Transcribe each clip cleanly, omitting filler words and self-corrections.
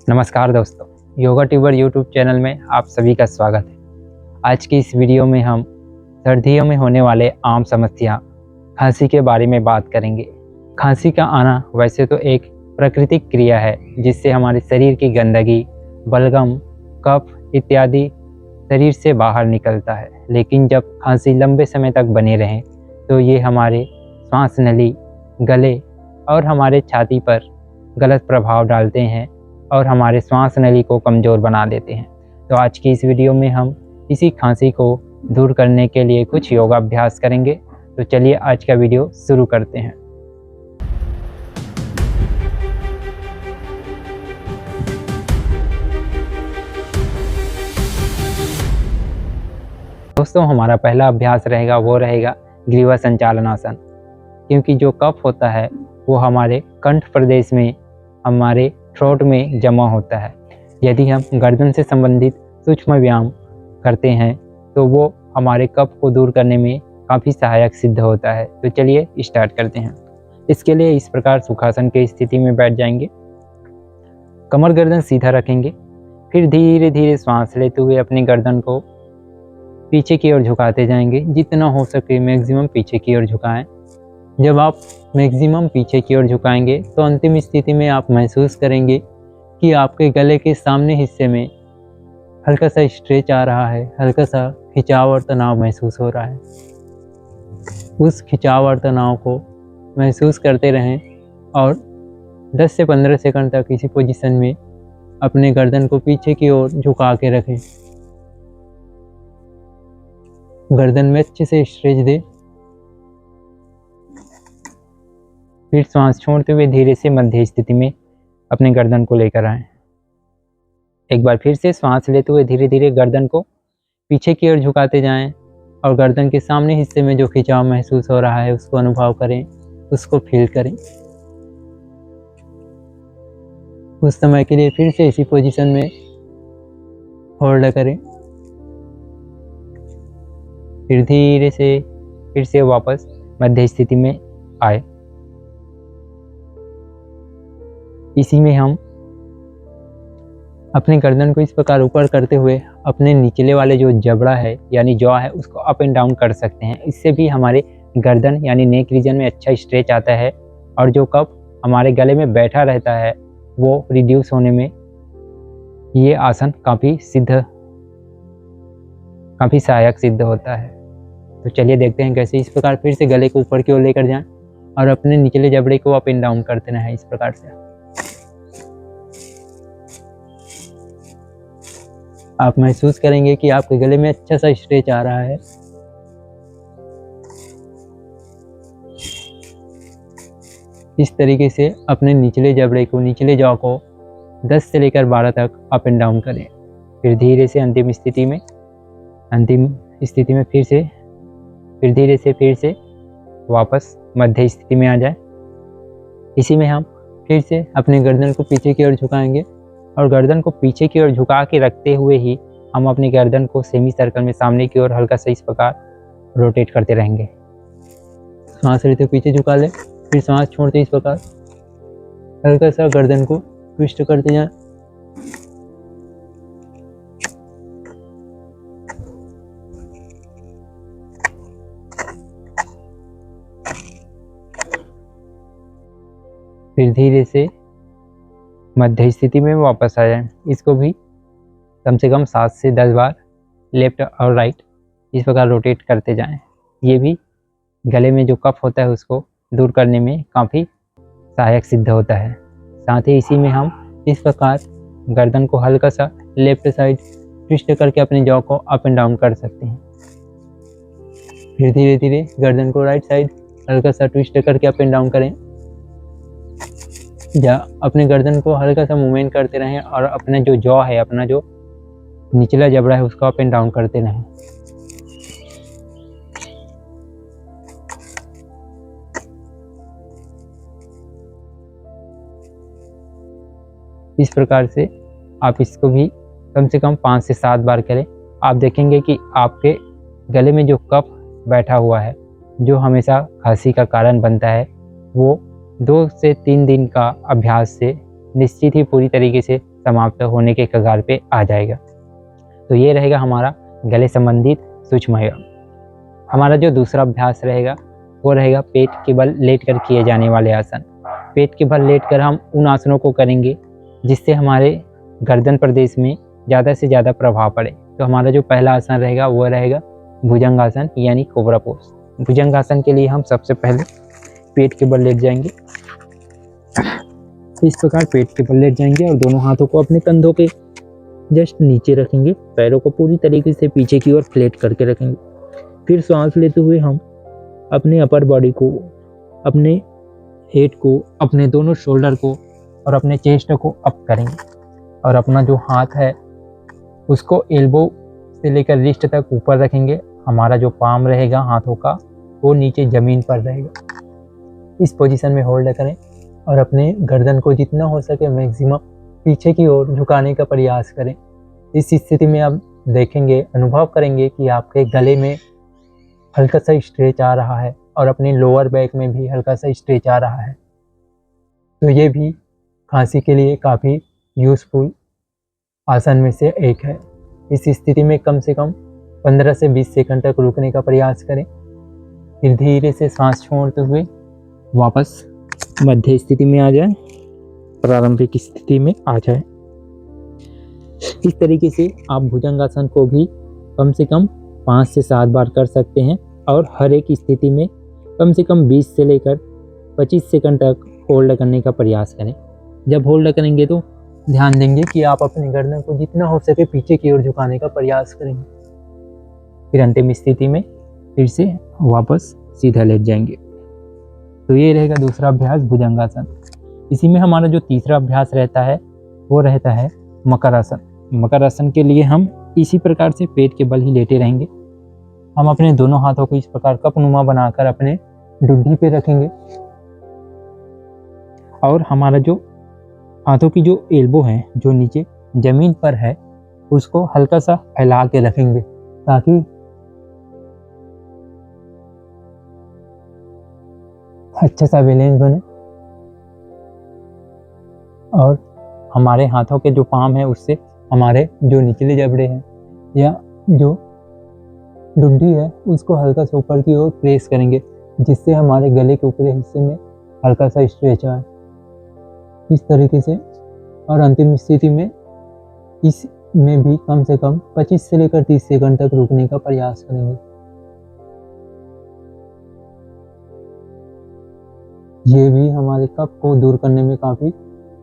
नमस्कार दोस्तों, yoga tuber YouTube channel में आप सभी का स्वागत है। आज की इस वीडियो में हम सर्दियों में होने वाले आम समस्या खांसी के बारे में बात करेंगे। खांसी का आना वैसे तो एक प्राकृतिक क्रिया है जिससे हमारे शरीर की गंदगी, बलगम, कफ इत्यादि शरीर से बाहर निकलता है। लेकिन जब खांसी लंबे समय तक बने रहे तो ये हमारे श्वास नली, गले और हमारे छाती पर गलत प्रभाव डालते हैं और हमारे श्वास नली को कमज़ोर बना देते हैं। तो आज की इस वीडियो में हम इसी खांसी को दूर करने के लिए कुछ योगाभ्यास करेंगे। तो चलिए आज का वीडियो शुरू करते हैं। दोस्तों, हमारा पहला अभ्यास वो रहेगा ग्रीवा संचालन आसन। क्योंकि जो कफ होता है वो हमारे कंठ प्रदेश में, हमारे थ्रोट में जमा होता है। यदि हम गर्दन से संबंधित सूक्ष्म व्यायाम करते हैं तो वो हमारे कफ को दूर करने में काफ़ी सहायक सिद्ध होता है। तो चलिए स्टार्ट करते हैं। इसके लिए इस प्रकार सुखासन की स्थिति में बैठ जाएंगे, कमर गर्दन सीधा रखेंगे, फिर धीरे धीरे सांस लेते हुए अपनी गर्दन को पीछे की ओर झुकाते जाएंगे। जितना हो सके मैक्सिमम पीछे की ओर झुकाएं। जब आप मैक्सिमम पीछे की ओर झुकाएंगे तो अंतिम स्थिति में आप महसूस करेंगे कि आपके गले के सामने हिस्से में हल्का सा स्ट्रेच आ रहा है, हल्का सा खिंचाव और तनाव महसूस हो रहा है। उस खिंचाव और तनाव को महसूस करते रहें और 10 से 15 सेकंड तक इसी पोजीशन में अपने गर्दन को पीछे की ओर झुका के रखें। गर्दन में अच्छे से स्ट्रेच दें। फिर सांस छोड़ते हुए धीरे से मध्य स्थिति में अपने गर्दन को लेकर आएं। एक बार फिर से सांस लेते हुए धीरे धीरे गर्दन को पीछे की ओर झुकाते जाएं और गर्दन के सामने हिस्से में जो खिंचाव महसूस हो रहा है उसको अनुभव करें, उसको फील करें। उस समय के लिए फिर से इसी पोजीशन में होल्ड करें। फिर धीरे से फिर से वापस मध्य स्थिति में आए। इसी में हम अपने गर्दन को इस प्रकार ऊपर करते हुए अपने निचले वाले जो जबड़ा है यानी जॉ है उसको अप एंड डाउन कर सकते हैं। इससे भी हमारे गर्दन यानी नेक रीजन में अच्छा स्ट्रेच आता है और जो कफ हमारे गले में बैठा रहता है वो रिड्यूस होने में ये आसन काफ़ी सहायक सिद्ध होता है। तो चलिए देखते हैं कैसे। इस प्रकार फिर से गले को ऊपर की ओर लेकर जाएं और अपने निचले जबड़े को अप एंड डाउन करते रहें इस प्रकार से। आप महसूस करेंगे कि आपके गले में अच्छा सा स्ट्रेच आ रहा है। इस तरीके से अपने निचले जबड़े को, निचले जॉ को 10 से लेकर 12 तक अप एंड डाउन करें। फिर धीरे से अंतिम स्थिति में फिर धीरे से फिर से वापस मध्य स्थिति में आ जाए। इसी में हम फिर से अपने गर्दन को पीछे की ओर झुकाएंगे और गर्दन को पीछे की ओर झुका के रखते हुए ही हम अपनी गर्दन को सेमी सर्कल में सामने की ओर हल्का सा इस प्रकार रोटेट करते रहेंगे। सांस लेते पीछे झुका लें, फिर सांस छोड़ते इस प्रकार हल्का सा गर्दन को ट्विस्ट करते जाएं। फिर धीरे से मध्य स्थिति में वापस आ जाएं। इसको भी कम से कम 7 से 10 बार लेफ्ट और राइट इस प्रकार रोटेट करते जाएं। ये भी गले में जो कफ होता है उसको दूर करने में काफ़ी सहायक सिद्ध होता है। साथ ही इसी में हम इस प्रकार गर्दन को हल्का सा लेफ्ट साइड ट्विस्ट करके अपने जॉ को अप एंड डाउन कर सकते हैं। फिर धीरे धीरे गर्दन को राइट साइड हल्का सा ट्विस्ट करके अप एंड डाउन करें। अपने गर्दन को हल्का सा मूवमेंट करते रहें और अपना जो जॉ है, अपना जो निचला जबड़ा है उसको अप एंड डाउन करते रहें। इस प्रकार से आप इसको भी कम से कम 5 से 7 बार करें। आप देखेंगे कि आपके गले में जो कफ बैठा हुआ है, जो हमेशा खांसी का कारण बनता है, वो 2 से 3 दिन का अभ्यास से निश्चित ही पूरी तरीके से समाप्त होने के कगार पे आ जाएगा। तो ये रहेगा हमारा गले संबंधित सूक्ष्म व्यायाम। हमारा जो दूसरा अभ्यास रहेगा वो रहेगा पेट के बल लेटकर किए जाने वाले आसन। पेट के बल लेटकर हम उन आसनों को करेंगे जिससे हमारे गर्दन प्रदेश में ज़्यादा से ज़्यादा प्रभाव पड़े। तो हमारा जो पहला आसन रहेगा वो रहेगा भुजंगासन यानी कोबरा पोज। भुजंगासन के लिए हम सबसे पहले पेट के बल लेट जाएंगे। इस प्रकार पेट के बल लेट जाएंगे और दोनों हाथों को अपने कंधों के जस्ट नीचे रखेंगे। पैरों को पूरी तरीके से पीछे की ओर फ्लैट करके रखेंगे। फिर सांस लेते हुए हम अपने अपर बॉडी को, अपने हेड को, अपने दोनों शोल्डर को और अपने चेस्ट को अप करेंगे और अपना जो हाथ है उसको एल्बो से लेकर रिस्ट तक ऊपर रखेंगे। हमारा जो पाम रहेगा हाथों का वो नीचे ज़मीन पर रहेगा। इस पोजीशन में होल्ड करें और अपने गर्दन को जितना हो सके मैक्सिमम पीछे की ओर झुकाने का प्रयास करें। इस स्थिति में आप देखेंगे, अनुभव करेंगे कि आपके गले में हल्का सा स्ट्रेच आ रहा है और अपने लोअर बैक में भी हल्का सा स्ट्रेच आ रहा है। तो ये भी खांसी के लिए काफ़ी यूज़फुल आसन में से एक है। इस स्थिति में कम से कम 15 से 20 सेकंड तक रुकने का प्रयास करें। फिर धीरे से सांस छोड़ते हुए वापस मध्य स्थिति में आ जाए, प्रारंभिक स्थिति में आ जाए। इस तरीके से आप भुजंगासन को भी कम से कम 5 से 7 बार कर सकते हैं और हर एक स्थिति में कम से कम 20 से लेकर 25 सेकंड तक होल्ड करने का प्रयास करें। जब होल्ड करेंगे तो ध्यान देंगे कि आप अपने गर्दन को जितना हो सके पीछे की ओर झुकाने का प्रयास करेंगे। फिर अंतिम स्थिति में फिर से वापस सीधा लेट जाएंगे। तो ये रहेगा दूसरा अभ्यास भुजंगासन। इसी में हमारा जो तीसरा अभ्यास रहता है वो रहता है मकर आसन। मकर आसन के लिए हम इसी प्रकार से पेट के बल ही लेटे रहेंगे। हम अपने दोनों हाथों को इस प्रकार कपनुमा बनाकर अपने डुंडी पे रखेंगे और हमारा जो हाथों की जो एल्बो है जो नीचे जमीन पर है उसको हल्का सा फैला के रखेंगे ताकि अच्छा सा बैलेंस बने और हमारे हाथों के जो पाम है उससे हमारे जो निचले जबड़े हैं या जो डुंडी है उसको हल्का सा ऊपर की ओर प्रेस करेंगे जिससे हमारे गले के ऊपरी हिस्से में हल्का सा स्ट्रेच आए। इस तरीके से और अंतिम स्थिति में इसमें भी कम से कम 25 से लेकर 30 सेकंड तक रुकने का प्रयास करेंगे। ये भी हमारे कफ को दूर करने में काफ़ी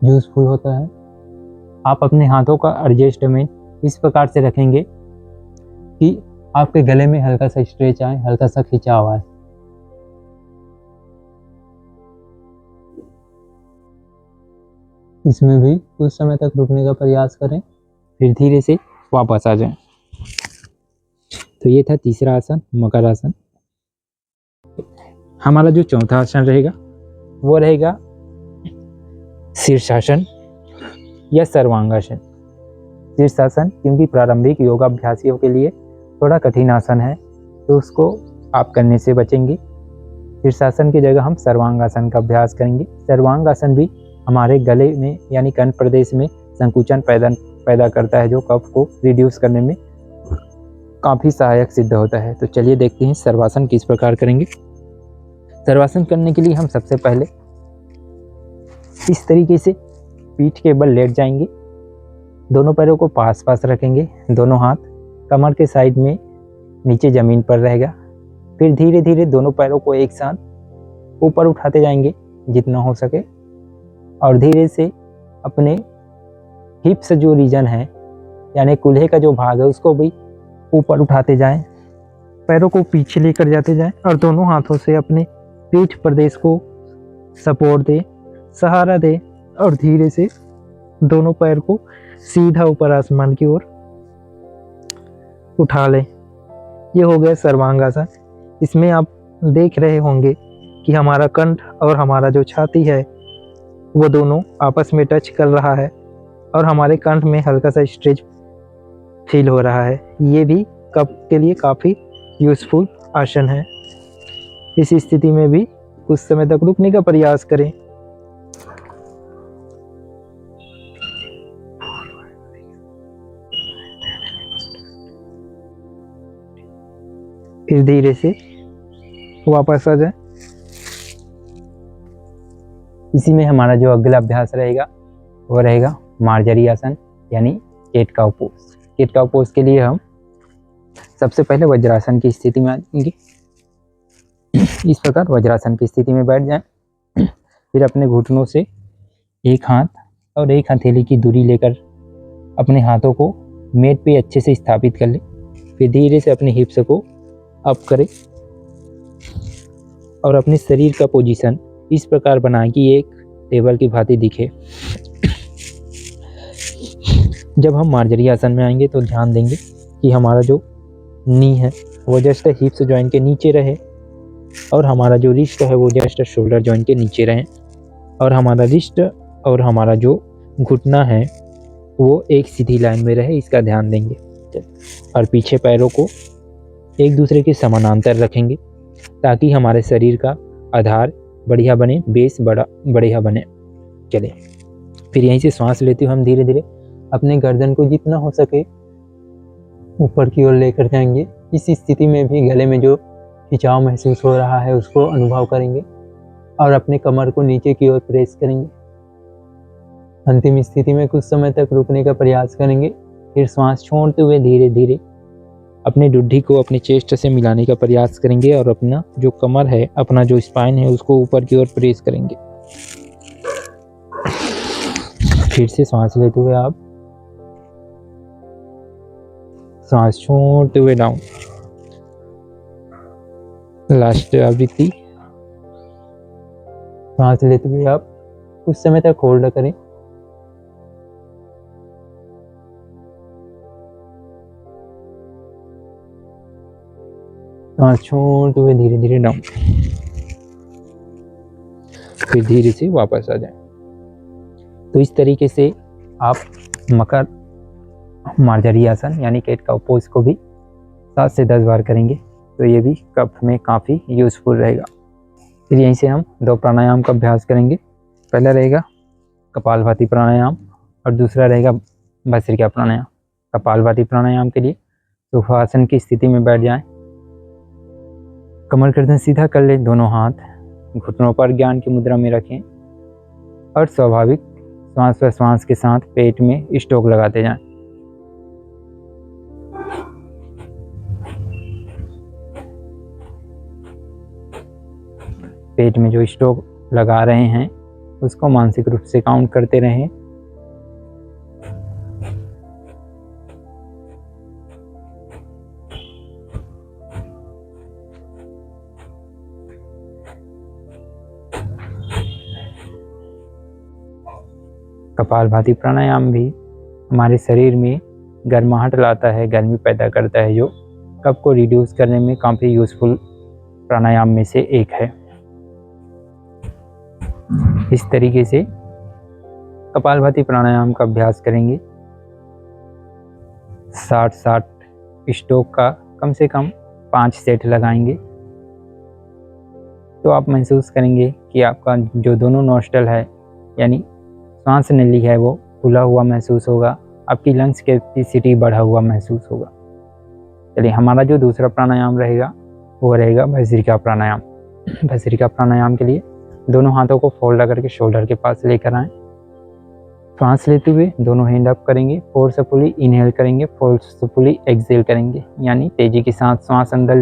यूज़फुल होता है। आप अपने हाथों का एडजस्टमेंट इस प्रकार से रखेंगे कि आपके गले में हल्का सा स्ट्रेच आए, हल्का सा खिंचाव आए। इसमें भी कुछ समय तक रुकने का प्रयास करें, फिर धीरे से वापस आ जाएं। तो ये था तीसरा आसन मकर आसन। हमारा जो चौथा आसन रहेगा वो रहेगा शीर्षासन या सर्वांगासन। शीर्षासन क्योंकि प्रारंभिक योगाभ्यासियों के लिए थोड़ा कठिन आसन है तो उसको आप करने से बचेंगे। शीर्षासन की जगह हम सर्वांगासन का अभ्यास करेंगे। सर्वांगासन भी हमारे गले में यानी कंठ प्रदेश में संकुचन पैदा करता है जो कफ को रिड्यूस करने में काफ़ी सहायक सिद्ध होता है। तो चलिए देखते हैं सर्वासन किस प्रकार करेंगे। सर्वासन करने के लिए हम सबसे पहले इस तरीके से पीठ के बल लेट जाएंगे। दोनों पैरों को पास पास रखेंगे, दोनों हाथ कमर के साइड में नीचे ज़मीन पर रहेगा। फिर धीरे धीरे दोनों पैरों को एक साथ ऊपर उठाते जाएंगे जितना हो सके और धीरे से अपने हिप्स जो रीजन है यानी कूल्हे का जो भाग है उसको भी ऊपर उठाते जाएं। पैरों को पीछे लेकर जाते जाएं और दोनों हाथों से अपने पीठ प्रदेश को सपोर्ट दें, सहारा दें और धीरे से दोनों पैर को सीधा ऊपर आसमान की ओर उठा लें। ये हो गया सर्वांगासन। इसमें आप देख रहे होंगे कि हमारा कंठ और हमारा जो छाती है वो दोनों आपस में टच कर रहा है और हमारे कंठ में हल्का सा स्ट्रेच फील हो रहा है। ये भी कफ के लिए काफ़ी यूज़फुल आसन है। इस स्थिति में भी कुछ समय तक रुकने का प्रयास करें। फिर धीरे से वापस आ जाए। इसी में हमारा जो अगला अभ्यास रहेगा वो रहेगा मार्जरी आसन यानी cat cow pose. Cat cow pose के लिए हम सबसे पहले वज्रासन की स्थिति में आ जाएंगे। इस प्रकार वज्रासन की स्थिति में बैठ जाएं। फिर अपने घुटनों से एक हाथ और एक हथेली की दूरी लेकर अपने हाथों को मेट पे अच्छे से स्थापित कर लें। फिर धीरे से अपने हिप्स को अप करें और अपने शरीर का पोजीशन इस प्रकार बनाएं कि एक टेबल की भांति दिखे। जब हम मार्जरी आसन में आएंगे तो ध्यान देंगे कि हमारा जो नी है वो जस्ट हिप्स जॉइंट के नीचे रहे और हमारा जो रिस्ट है वो जस्ट शोल्डर जॉइंट के नीचे रहे और हमारा रिस्ट और हमारा जो घुटना है वो एक सीधी लाइन में रहे, इसका ध्यान देंगे। और पीछे पैरों को एक दूसरे के समानांतर रखेंगे ताकि हमारे शरीर का आधार बढ़िया बने, बेस बढ़िया बने। चलिए फिर यहीं से सांस लेते हुए हम धीरे धीरे अपने गर्दन को जितना हो सके ऊपर की ओर लेकर जाएंगे। इस स्थिति में भी गले में जो खिंचाव महसूस हो रहा है उसको अनुभव करेंगे और अपने कमर को नीचे की ओर प्रेस करेंगे। अंतिम स्थिति में कुछ समय तक रुकने का प्रयास करेंगे। फिर श्वास छोड़ते हुए धीरे धीरे अपने डुड्डी को अपने चेस्ट से मिलाने का प्रयास करेंगे और अपना जो कमर है, अपना जो स्पाइन है उसको ऊपर की ओर प्रेस करेंगे। फिर से सांस लेते हुए आप सांस छोड़ते हुए डाउन। लास्ट आवृत्ति। सांस लेते हुए आप कुछ समय तक होल्ड करें। सांस छोड़ते हुए धीरे धीरे डाउन। फिर धीरे से वापस आ जाएं। तो इस तरीके से आप मकर मार्जरी आसन यानी केट काउ पोज को भी 7 से 10 बार करेंगे तो ये भी कफ में काफ़ी यूज़फुल रहेगा। फिर यहीं से हम 2 प्राणायाम का अभ्यास करेंगे। पहला रहेगा कपालभाति प्राणायाम और दूसरा रहेगा भस्त्रिका प्राणायाम। कपालभाति प्राणायाम के लिए सुखासन की स्थिति में बैठ जाएं। कमर गर्दन सीधा कर लें, दोनों हाथ घुटनों पर ज्ञान की मुद्रा में रखें और स्वाभाविक श्वास प्रश्वास के साथ पेट में स्टोक लगाते जाएं। पेट में जो स्टोक लगा रहे हैं उसको मानसिक रूप से काउंट करते रहें। कपालभाति प्राणायाम भी हमारे शरीर में गर्माहट लाता है, गर्मी पैदा करता है, जो कफ को रिड्यूस करने में काफ़ी यूज़फुल प्राणायाम में से एक है। इस तरीके से कपालभाति प्राणायाम का अभ्यास करेंगे। 60 स्टोक का कम से कम 5 सेट लगाएंगे तो आप महसूस करेंगे कि आपका जो दोनों नोस्ट्रल है यानी सांस नली है वो खुला हुआ महसूस होगा, आपकी लंग्स कैपेसिटी बढ़ा हुआ महसूस होगा। चलिए हमारा जो दूसरा प्राणायाम रहेगा वो रहेगा भस्त्रिका प्राणायाम। भस्त्रिका प्राणायाम के लिए दोनों हाथों को फोल्ड करके शोल्डर के पास लेकर आएं। सांस लेते हुए दोनों हैंड अप करेंगे, फोर्सफुली इनहेल करेंगे, फोर्सफुली एक्सहेल करेंगे, यानी तेजी के साथ श्वास अंदर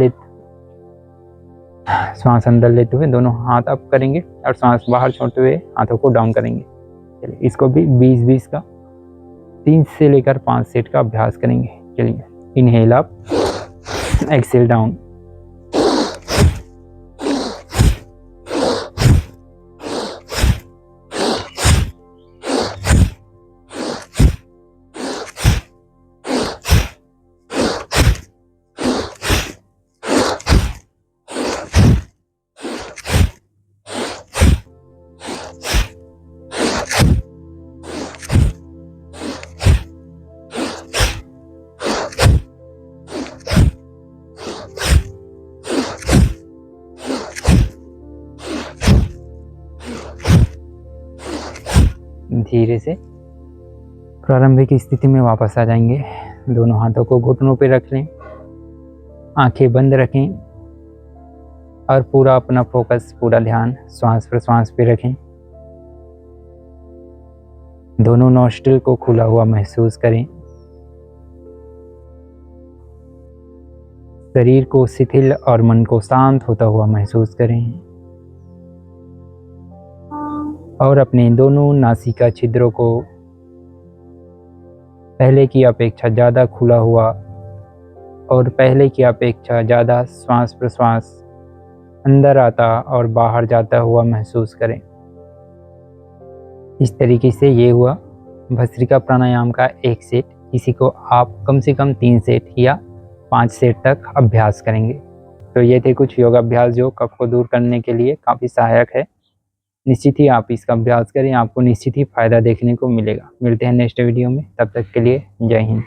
लेते हुए दोनों हाथ अप करेंगे और सांस बाहर छोड़ते हुए हाथों को डाउन करेंगे। चलिए इसको भी 20-20 का 3 से लेकर 5 सेट का अभ्यास करेंगे। चलिए इनहेल अप, एक्सहेल डाउन। धीरे से प्रारंभिक स्थिति में वापस आ जाएंगे। दोनों हाथों को घुटनों पे रख लें आंखें बंद रखें और पूरा अपना फोकस, पूरा ध्यान श्वास प्रश्वास पे रखें। दोनों नॉस्ट्रिल को खुला हुआ महसूस करें। शरीर को शिथिल और मन को शांत होता हुआ महसूस करें और अपने दोनों नासिका छिद्रों को पहले की अपेक्षा ज़्यादा खुला हुआ और पहले की अपेक्षा ज़्यादा श्वास प्रश्वास अंदर आता और बाहर जाता हुआ महसूस करें। इस तरीके से ये हुआ भस्त्रिका प्राणायाम का एक सेट। इसी को आप कम से कम 3 सेट या 5 सेट तक अभ्यास करेंगे। तो ये थे कुछ योगाभ्यास जो कफ को दूर करने के लिए काफ़ी सहायक है। निश्चित ही आप इसका अभ्यास करें, आपको निश्चित ही फ़ायदा देखने को मिलेगा। मिलते हैं नेक्स्ट वीडियो में, तब तक के लिए जय हिंद।